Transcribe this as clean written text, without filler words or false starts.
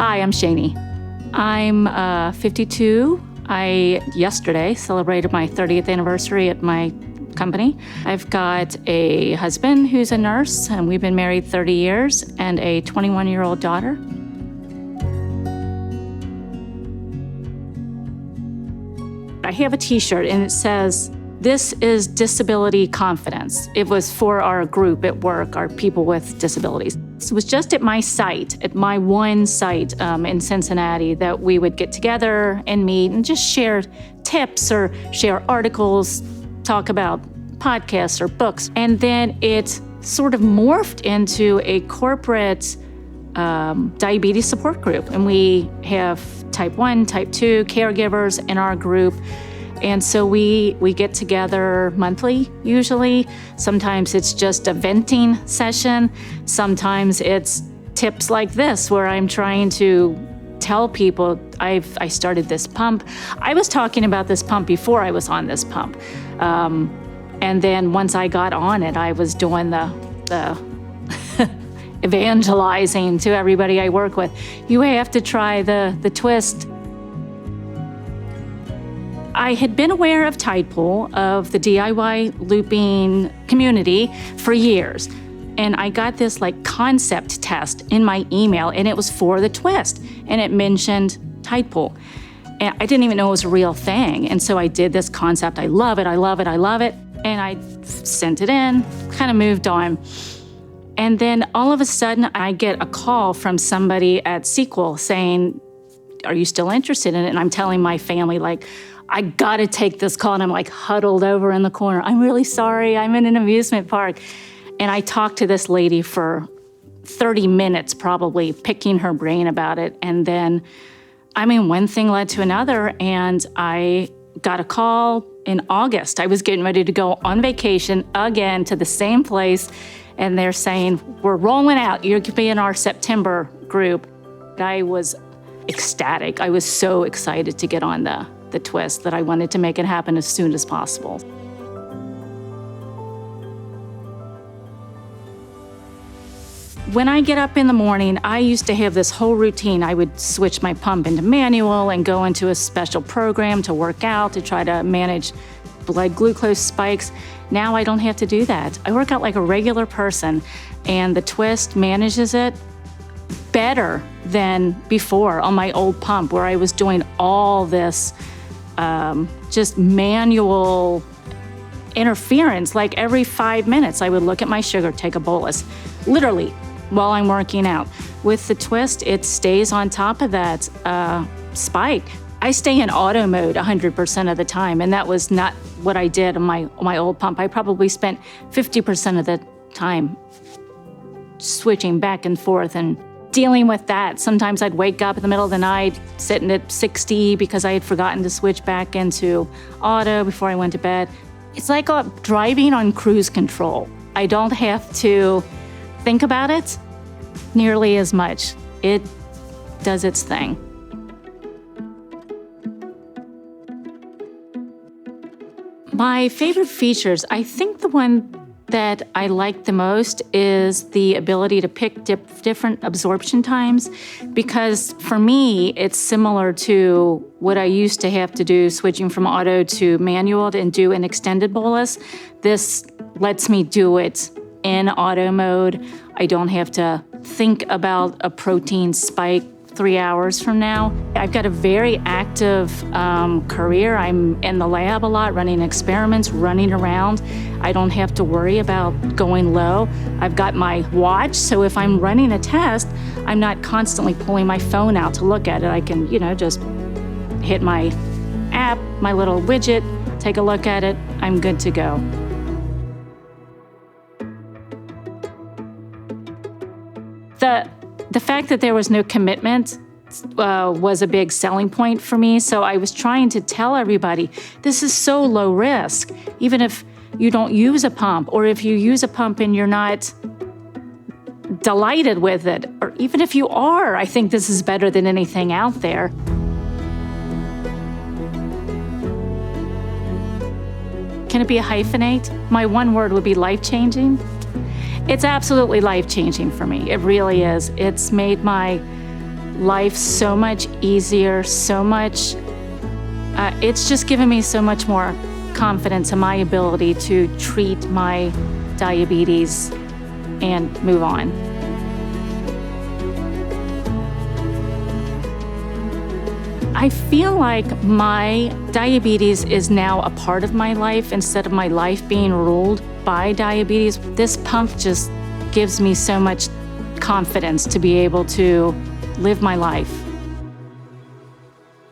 Hi, I'm Cheyne. I'm 52. I yesterday celebrated my 30th anniversary at my company. I've got a husband who's a nurse, and we've been married 30 years, and a 21-year-old daughter. I have a t-shirt and it says, "This is disability confidence." It was for our group at work, our people with disabilities. It was just at my site, at my one site in Cincinnati, that we would get together and meet and just share tips or share articles, talk about podcasts or books. And then it sort of morphed into a corporate diabetes support group. And we have type 1, type 2 caregivers in our group. And so we get together monthly, usually. Sometimes it's just a venting session. Sometimes it's tips like this, where I'm trying to tell people I started this pump. I was talking about this pump before I was on this pump. And then once I got on it, I was doing the evangelizing to everybody I work with. You have to try the twiist. I had been aware of Tidepool, of the DIY looping community, for years. And I got this concept test in my email, and it was for the twiist, and it mentioned Tidepool. And I didn't even know it was a real thing. And so I did this concept. I love it, I love it, I love it. And I sent it in, kind of moved on. And then all of a sudden, I get a call from somebody at Sequel saying, "Are you still interested in it?" And I'm telling my family, I gotta take this call. And I'm huddled over in the corner. "I'm really sorry, I'm in an amusement park." And I talked to this lady for 30 minutes, probably, picking her brain about it. And then, one thing led to another, and I got a call in August. I was getting ready to go on vacation again to the same place. And they're saying, "We're rolling out. You're gonna be in our September group." I was ecstatic. I was so excited to get on the twiist that I wanted to make it happen as soon as possible. When I get up in the morning, I used to have this whole routine. I would switch my pump into manual and go into a special program to work out, to try to manage blood glucose spikes. Now I don't have to do that. I work out like a regular person, and the twiist manages it better than before on my old pump, where I was doing all this just manual interference. Every 5 minutes, I would look at my sugar, take a bolus, literally, while I'm working out. With the twiist, it stays on top of that spike. I stay in auto mode 100% of the time, and that was not what I did on my old pump. I probably spent 50% of the time switching back and forth and dealing with that. Sometimes I'd wake up in the middle of the night sitting at 60 because I had forgotten to switch back into auto before I went to bed. It's like driving on cruise control. I don't have to think about it nearly as much. It does its thing. My favorite features, I think the one that I like the most is the ability to pick different absorption times, because for me, it's similar to what I used to have to do switching from auto to manual and do an extended bolus. This lets me do it in auto mode. I don't have to think about a protein spike 3 hours from now. I've got a very active career. I'm in the lab a lot, running experiments, running around. I don't have to worry about going low. I've got my watch, so if I'm running a test, I'm not constantly pulling my phone out to look at it. I can, just hit my app, my little widget, take a look at it, I'm good to go. The fact that there was no commitment was a big selling point for me. So I was trying to tell everybody, this is so low risk. Even if you don't use a pump, or if you use a pump and you're not delighted with it, or even if you are, I think this is better than anything out there. Can it be a hyphenate? My one word would be life-changing. It's absolutely life-changing for me. It really is. It's made my life so much easier, it's just given me so much more confidence in my ability to treat my diabetes and move on. I feel like my diabetes is now a part of my life instead of my life being ruled by diabetes. This pump just gives me so much confidence to be able to live my life.